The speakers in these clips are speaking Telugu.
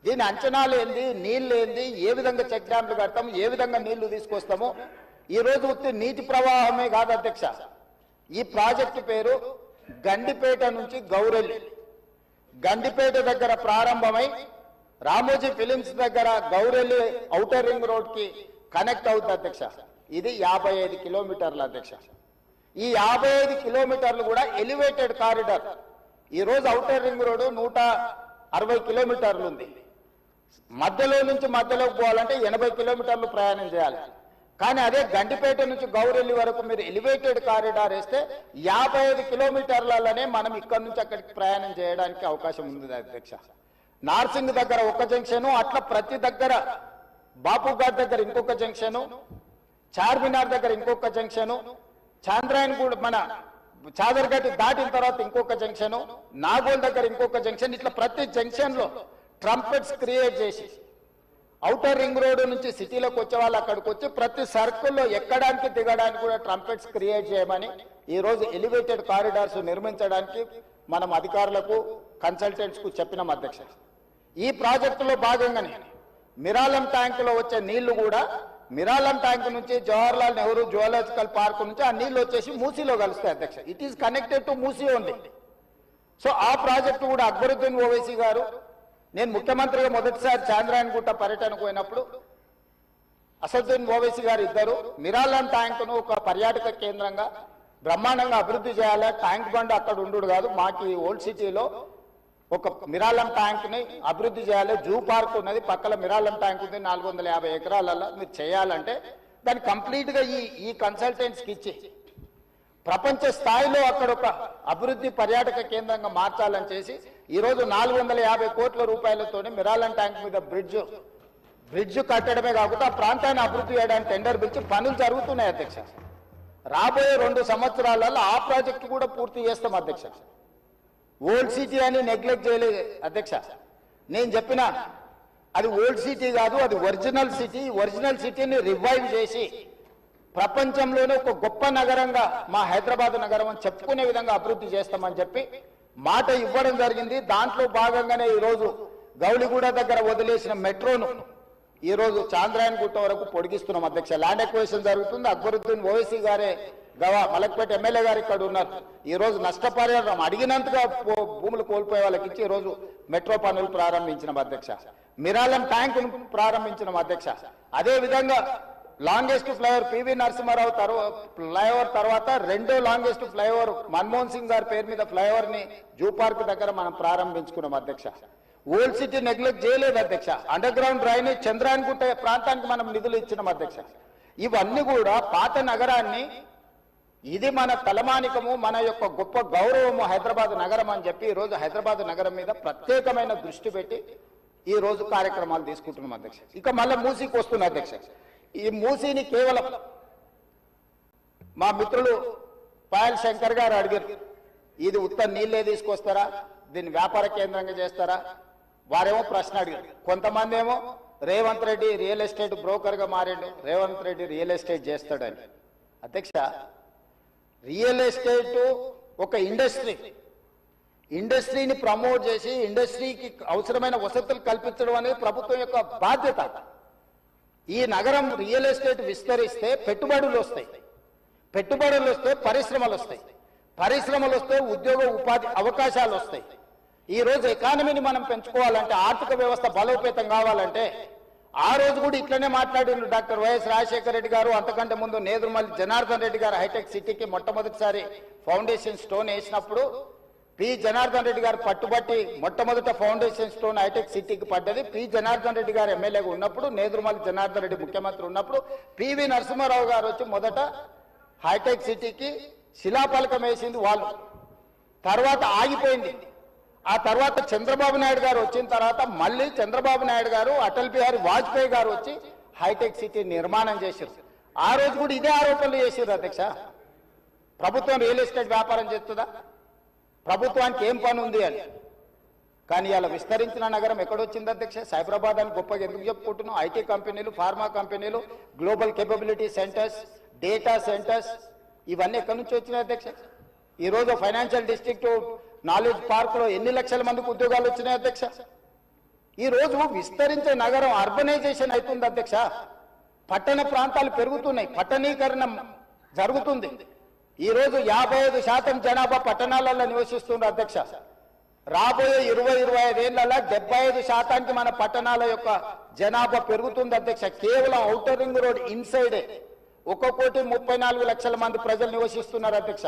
దీని అంచనాలు ఏంది, నీళ్ళు ఏంది, ఏ విధంగా చెక్ డ్యాంలు కడతాము, ఏ విధంగా నీళ్లు తీసుకొస్తాము. ఈ రోజు ఉత్తి నీటి ప్రవాహమే కాదు అధ్యక్ష, ఈ ప్రాజెక్టు పేరు గండిపేట నుంచి గౌరెల్లి. గండిపేట దగ్గర ప్రారంభమై రామోజీ ఫిలిమ్స్ దగ్గర గౌరెల్లి ఔటర్ రింగ్ రోడ్ కి కనెక్ట్ అవుతుంది అధ్యక్ష. ఇది 55 కిలోమీటర్లు అధ్యక్ష. ఈ 55 కిలోమీటర్లు కూడా ఎలివేటెడ్ కారిడార్. ఈ రోజు ఔటర్ రింగ్ రోడ్ 160 కిలోమీటర్లు ఉంది. మధ్యలో నుంచి మధ్యలోకి పోవాలంటే 80 కిలోమీటర్లు ప్రయాణం చేయాలి. కానీ అదే గండిపేట నుంచి గౌరెల్లి వరకు మీరు ఎలివేటెడ్ కారిడార్ వేస్తే 55 కిలోమీటర్లలోనే మనం ఇక్కడ నుంచి అక్కడికి ప్రయాణం చేయడానికి అవకాశం ఉంది అధ్యక్ష. నార్సింగ్ దగ్గర ఒక జంక్షన్, అట్లా ప్రతి దగ్గర బాపుఘాట్ దగ్గర ఇంకొక జంక్షన్, చార్మినార్ దగ్గర ఇంకొక జంక్షన్, చాంద్రాయన్ కూడా మన చాదర్గట్ దాటిన తర్వాత ఇంకొక జంక్షన్, నాగోల్ దగ్గర ఇంకొక జంక్షన్, ఇట్లా ప్రతి జంక్షన్ లో ట్రంపెట్స్ క్రియేట్ చేసి ఔటర్ రింగ్ రోడ్ నుంచి సిటీలోకి వచ్చే వాళ్ళు అక్కడికి వచ్చి ప్రతి సర్కిల్లో ఎక్కడానికి దిగడానికి కూడా ట్రంపెట్స్ క్రియేట్ చేయమని ఈ రోజు ఎలివేటెడ్ కారిడార్స్ నిర్మించడానికి మనం అధికారులకు కన్సల్టెంట్స్ కు చెప్పినాం అధ్యక్ష. ఈ ప్రాజెక్టులో భాగంగానే మిరాలం ట్యాంకులో వచ్చే నీళ్లు కూడా మిరాలం ట్యాంక్ నుంచి జవహర్లాల్ నెహ్రూ జువాలజికల్ పార్క్ నుంచి ఆ నీళ్లు వచ్చేసి మూసీలో కలుస్తాయి అధ్యక్ష. It is connected to Musi only. So ఆ ప్రాజెక్టు కూడా అక్బరుద్దీన్ ఓవైసీ గారు, నేను ముఖ్యమంత్రిగా మొదటిసారి చాంద్రాయన్ గుట్ట పర్యటనకు పోయినప్పుడు అసదుద్దీన్ ఓవైసీ గారు ఇద్దరు మిరాలం ట్యాంకును ఒక పర్యాటక కేంద్రంగా బ్రహ్మాండంగా అభివృద్ధి చేయాలి, ట్యాంక్ బండ్ అక్కడ ఉండు కాదు, మాకు ఓల్డ్ సిటీలో ఒక మిరాలం ట్యాంక్ ని అభివృద్ధి చేయాలి, జూ పార్క్ ఉన్నది పక్కన మిరాలం ట్యాంక్ ఉంది 450 ఎకరాలలో, మీరు చేయాలంటే దాన్ని కంప్లీట్ గా ఈ కన్సల్టెంట్స్ కి ఇచ్చి ప్రపంచ స్థాయిలో అక్కడ ఒక అభివృద్ధి పర్యాటక కేంద్రంగా మార్చాలని చేసి ఈ రోజు 450 కోట్ల రూపాయలతో మిరాలం ట్యాంక్ మీద బ్రిడ్జ్ కట్టడమే కాకుండా ఆ ప్రాంతాన్ని అభివృద్ధి చేయడానికి టెండర్ పిలిచి పనులు జరుగుతున్నాయి అధ్యక్ష. రాబోయే 2 సంవత్సరాలలో ఆ ప్రాజెక్టు కూడా పూర్తి చేస్తాం అధ్యక్ష. ఓల్డ్ సిటీ అని నెగ్లెక్ట్ చేయలేదు అధ్యక్ష. నేను చెప్పిన అది ఓల్డ్ సిటీ కాదు, అది ఒరిజినల్ సిటీ. ఒరిజినల్ సిటీని రివైవ్ చేసి ప్రపంచంలోనే ఒక గొప్ప నగరంగా మా హైదరాబాద్ నగరం అని చెప్పుకునే విధంగా అభివృద్ధి చేస్తామని చెప్పి మాట ఇవ్వడం జరిగింది. దాంట్లో భాగంగానే ఈరోజు గౌలిగూడ దగ్గర వదిలేసిన మెట్రోను ఈ రోజు చాంద్రాయన్ గుట్ట వరకు పొడిగిస్తున్నాం అధ్యక్ష. ల్యాండ్ ఎక్వేషన్ జరుగుతుంది. అక్బరుద్దీన్ ఓవైసీ గారే మలక్పేట ఎమ్మెల్యే గారు ఇక్కడ ఉన్నారు. ఈ రోజు నష్టపరిహారం అడిగినంతగా భూములు కోల్పోయే వాళ్ళకి ఇచ్చి ఈ రోజు మెట్రో పనులు ప్రారంభించిన అధ్యక్ష. మిరాలం ట్యాంక్ ప్రారంభించిన అధ్యక్ష. అదే విధంగా longest flyover PV Narasimha Rao flyover తర్వాత రెండో లాంగెస్ట్ ఫ్లైఓవర్ మన్మోహన్ సింగ్ గారి పేరు మీద ఫ్లైఓవర్ ని జూ పార్క్ దగ్గర మనం ప్రారంభించుకున్నాం అధ్యక్ష. ఓల్డ్ సిటీ నెగ్లెక్ట్ చేయలేదు అధ్యక్ష. అండర్ గ్రౌండ్ డ్రైనేజ్ చంద్రాయన్ గుట్ట ప్రాంతానికి మనం నిధులు ఇచ్చినాం అధ్యక్ష. ఇవన్నీ కూడా పాత నగరాన్ని, ఇది మన తలమానికము, మన యొక్క గొప్ప గౌరవము హైదరాబాద్ నగరం అని చెప్పి ఈ రోజు హైదరాబాద్ నగరం మీద ప్రత్యేకమైన దృష్టి పెట్టి ఈ రోజు కార్యక్రమాలు తీసుకుంటున్నాం అధ్యక్ష. ఇక మళ్ళీ మూసీకి వస్తున్నా అధ్యక్ష. ఈ మూసీని కేవలం మా మిత్రులు పాయల్ శంకర్ గారు అడిగారు, ఇది ఉత్త నీళ్ళే తీసుకొస్తారా, దీన్ని వ్యాపార కేంద్రంగా చేస్తారా? వారేమో ప్రశ్న అడిగారు. కొంతమంది ఏమో Revanth Reddy real estate broker గా మారాడు, రేవంత్ రెడ్డి రియల్ ఎస్టేట్ చేస్తాడని. అధ్యక్ష, రియల్ ఎస్టేట్ ఒక ఇండస్ట్రీని ప్రమోట్ చేసి ఇండస్ట్రీకి అవసరమైన వసతులు కల్పించడం అనేది ప్రభుత్వం యొక్క బాధ్యత. ఈ నగరం రియల్ ఎస్టేట్ విస్తరిస్తే పెట్టుబడులు వస్తాయి, పెట్టుబడులు వస్తే పరిశ్రమలు వస్తాయి, పరిశ్రమలు వస్తే ఉద్యోగ ఉపాధి అవకాశాలు వస్తాయి. ఈ రోజు ఎకానమీని మనం పెంచుకోవాలంటే, ఆర్థిక వ్యవస్థ బలోపేతం కావాలంటే ఆ రోజు కూడా ఇట్లనే మాట్లాడిండు డాక్టర్ వైఎస్ రాజశేఖర రెడ్డి గారు. అంతకంటే ముందు నేదురుమల్లి జనార్దన్ రెడ్డి గారు హైటెక్ సిటీకి మొట్టమొదటిసారి ఫౌండేషన్ స్టోన్ వేసినప్పుడు పి జనార్దన్ రెడ్డి గారు పట్టుబట్టి మొట్టమొదట ఫౌండేషన్ స్టోన్ హైటెక్ సిటీకి పడ్డది. పి జనార్దన్ రెడ్డి గారు ఎమ్మెల్యేగా ఉన్నప్పుడు, నేదురుమల్లి జనార్దన్ రెడ్డి ముఖ్యమంత్రి ఉన్నప్పుడు పివి నరసింహారావు గారు వచ్చి మొదట హైటెక్ సిటీకి శిలాఫలకం వేసింది వాళ్ళు. తర్వాత ఆగిపోయింది. ఆ తర్వాత చంద్రబాబు నాయుడు గారు వచ్చిన తర్వాత మళ్ళీ చంద్రబాబు నాయుడు గారు, అటల్ బిహారీ వాజ్పేయి గారు వచ్చి హైటెక్ సిటీ నిర్మాణం చేశారు. ఆ రోజు కూడా ఇదే ఆరోపణలు చేశారు అధ్యక్ష. ప్రభుత్వం రియల్ ఎస్టేట్ వ్యాపారం చేస్తుందా? ప్రభుత్వానికి ఏం పని ఉంది అని. కానీ ఇలా విస్తరించిన నగరం ఎక్కడొచ్చింది అధ్యక్ష? సైబరాబాద్ అని గొప్పగా ఎందుకు చెప్పుకుంటున్నాం? ఐటీ కంపెనీలు, ఫార్మా కంపెనీలు, global capability centres, data centres, ఇవన్నీ ఎక్కడి నుంచి వచ్చినాయి అధ్యక్ష? ఈ రోజు ఫైనాన్షియల్ డిస్ట్రిక్ట్ నాలెడ్జ్ పార్క్ లో ఎన్ని లక్షల మందికి ఉద్యోగాలు వచ్చినాయి అధ్యక్ష? ఈ రోజు విస్తరించే నగరం అర్బనైజేషన్ అవుతుంది అధ్యక్ష. పట్టణ ప్రాంతాలు పెరుగుతున్నాయి, పట్టణీకరణ జరుగుతుంది. ఈ రోజు 55% జనాభా పట్టణాలలో నివసిస్తున్నారు అధ్యక్ష. రాబోయే 20-25 ఏళ్లలో 75% మన పట్టణాల యొక్క జనాభా పెరుగుతుంది అధ్యక్ష. కేవలం ఔటర్ రింగ్ రోడ్ ఇన్సైడే 1,34,00,000 మంది ప్రజలు నివసిస్తున్నారు అధ్యక్ష.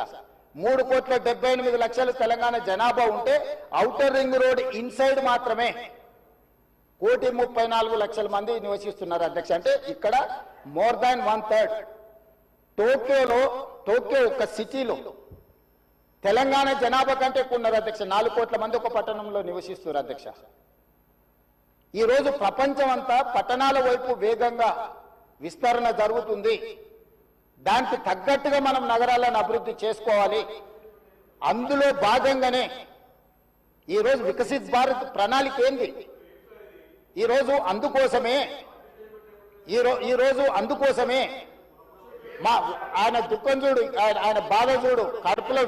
3,78,00,000 తెలంగాణ జనాభా ఉంటే ఔటర్ రింగ్ రోడ్ ఇన్సైడ్ మాత్రమే 1,34,00,000 మంది నివసిస్తున్నారు అధ్యక్ష. అంటే ఇక్కడ మోర్ దాన్ 1/3. టోక్యో ఒక సిటీలో తెలంగాణ జనాభా కంటే ఎక్కువ ఉన్నారు అధ్యక్ష. 4 కోట్ల మంది ఒక పట్టణంలో నివసిస్తున్నారు అధ్యక్ష. ఈ రోజు ప్రపంచం అంతా పట్టణాల వైపు వేగంగా విస్తరణ జరుగుతుంది. దానికి తగ్గట్టుగా మనం నగరాలను అభివృద్ధి చేసుకోవాలి. అందులో భాగంగానే ఈరోజు వికసిత్ భారత్ ప్రణాళిక ఏంది? ఈరోజు అందుకోసమే మా ఆయన దుఃఖం చూడు, ఆయన బాధ చూడు, కడుపులో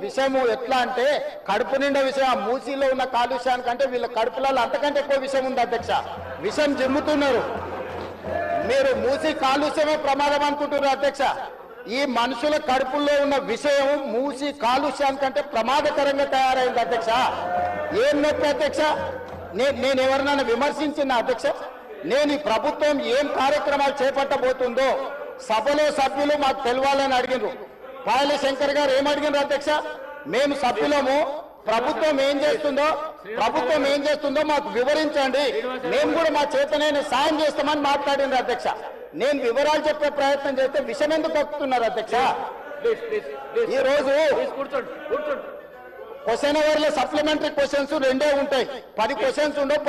విషము ఎట్లా అంటే కడుపు నిండా విషయం. మూసీలో ఉన్న కాలుష్యానికంటే వీళ్ళ కడుపులలో అంతకంటే ఎక్కువ విషయం ఉంది అధ్యక్ష. విషం జిమ్ముతున్నారు. మీరు మూసీ కాలుష్యమే ప్రమాదం అనుకుంటున్నారు అధ్యక్ష. ఈ మనుషుల కడుపుల్లో ఉన్న విషయం మూసీ కాలుష్యానికంటే ప్రమాదకరంగా తయారైంది అధ్యక్ష. ఏం నొప్పి అధ్యక్ష? నేను ఎవరినైనా విమర్శించిన అధ్యక్ష? నేను ఈ ప్రభుత్వం ఏం కార్యక్రమాలు చేపట్టబోతుందో సభలో సభ్యులు మాకు తెలవాలని అడిగినారు. పాయల శంకర్ గారు ఏమడిగినారు అధ్యక్ష? మేము సభ్యులము, ప్రభుత్వం ఏం చేస్తుందో మాకు వివరించండి, మేము కూడా మా చేతనైనా సాయం చేస్తామని మాట్లాడినారు అధ్యక్ష. నేను వివరాలు చెప్పే ప్రయత్నం చేస్తే విషయం ఎందుకు కక్కుతున్నారు అధ్యక్ష? ఈ రోజు క్వశ్చన్ అవర్లో సప్లిమెంటరీ క్వశ్చన్స్ 2 ఉంటాయి. 10 క్వశ్చన్స్ ఉండవు.